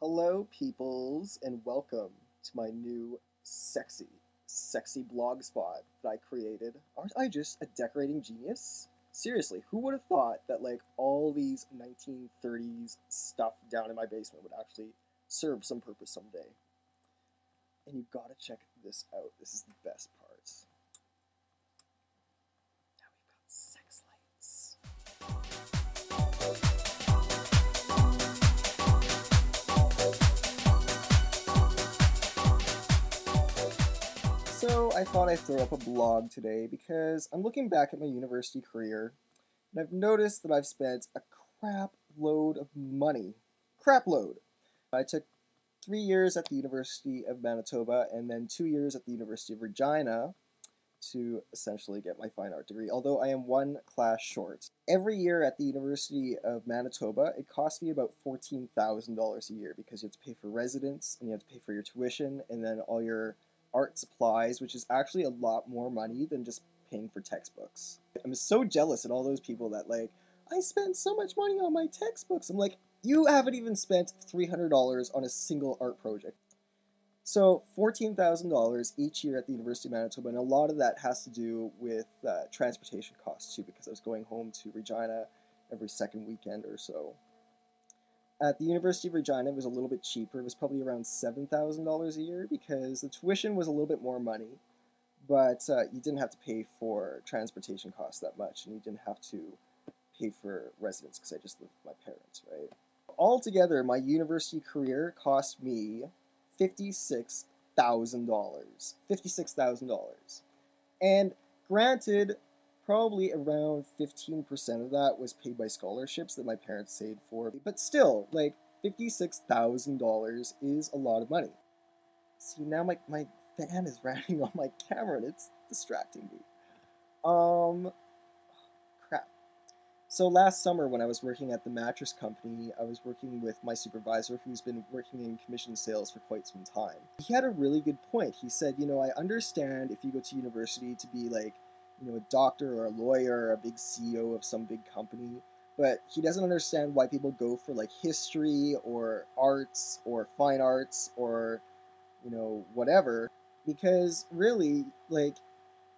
Hello, peoples, and welcome to my new sexy blog spot that I created. Aren't I just a decorating genius? Seriously, who would have thought that like all these 1930s stuff down in my basement would actually serve some purpose someday? And you gotta check this out. This is the best part. Now we've got sex lights. So I thought I'd throw up a blog today because I'm looking back at my university career and I've noticed that I've spent a crap load of money. Crap load. I took 3 years at the University of Manitoba and then 2 years at the University of Regina to essentially get my fine art degree, although I am one class short. Every year at the University of Manitoba, it cost me about $14,000 a year because you have to pay for residence and you have to pay for your tuition and then all your art supplies, which is actually a lot more money than just paying for textbooks. I'm so jealous at all those people that like, I spent so much money on my textbooks. I'm like, you haven't even spent $300 on a single art project. So $14,000 each year at the University of Manitoba, and a lot of that has to do with transportation costs too, because I was going home to Regina every second weekend or so. At the University of Regina, it was a little bit cheaper. It was probably around $7,000 a year because the tuition was a little bit more money, but you didn't have to pay for transportation costs that much, and you didn't have to pay for residence because I just lived with my parents, right? Altogether, my university career cost me $56,000. $56,000. And granted, probably around 15% of that was paid by scholarships that my parents saved for. But still, like, $56,000 is a lot of money. See, now my fan is running on my camera and it's distracting me. Crap. So last summer when I was working at the mattress company, I was working with my supervisor who's been working in commission sales for quite some time. He had a really good point. He said, I understand if you go to university to be like, a doctor or a lawyer or a big CEO of some big company, but he doesn't understand why people go for like history or arts or fine arts or, whatever, because really, like,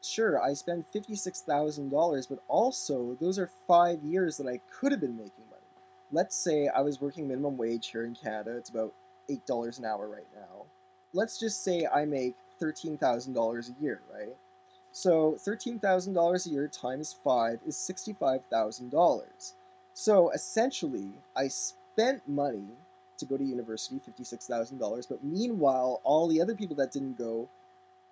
sure, I spend $56,000, but also those are 5 years that I could have been making money. Let's say I was working minimum wage here in Canada. It's about $8 an hour right now. Let's just say I make $13,000 a year, right? So $13,000 a year times 5 is $65,000. So essentially, I spent money to go to university, $56,000, but meanwhile, all the other people that didn't go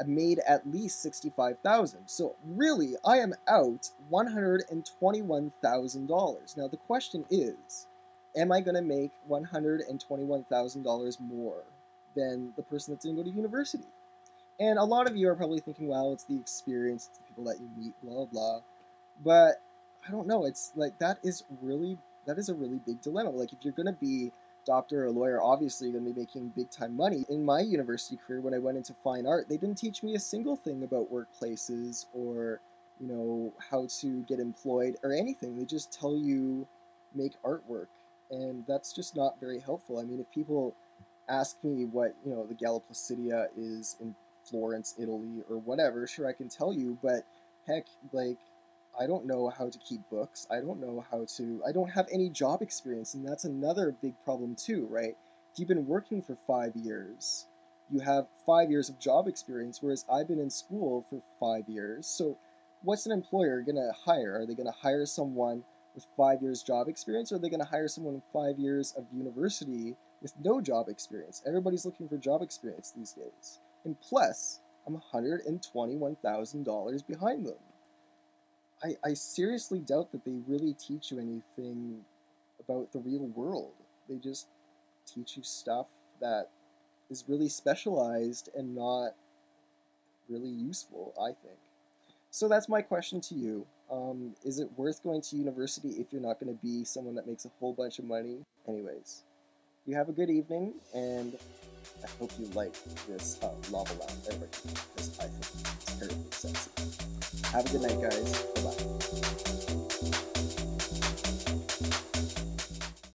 made at least $65,000. So really, I am out $121,000. Now the question is, am I going to make $121,000 more than the person that didn't go to university? And a lot of you are probably thinking, well, it's the experience, it's the people that you meet, blah, blah. But I don't know. It's like that is a really big dilemma. Like if you're going to be doctor or lawyer, obviously you're going to be making big time money. In my university career, when I went into fine art, they didn't teach me a single thing about workplaces or, how to get employed or anything. They just tell you make artwork. And that's just not very helpful. I mean, if people ask me what, the Galla Placidia is in Florence, Italy, or whatever, sure, I can tell you, but heck, like, I don't know how to keep books. I don't have any job experience, and that's another big problem too, right? If you've been working for 5 years, you have 5 years of job experience, whereas I've been in school for 5 years. So what's an employer going to hire? Are they going to hire someone with 5 years job experience, or are they going to hire someone with 5 years of university with no job experience? Everybody's looking for job experience these days. And plus, I'm $121,000 behind them. I seriously doubt that they really teach you anything about the real world. They just teach you stuff that is really specialized and not really useful, I think. So that's my question to you. Is it worth going to university if you're not going to be someone that makes a whole bunch of money? Anyways, you have a good evening, and I hope you like this lava lamp there because I think it's terribly sexy. Have a good night, guys. Bye-bye.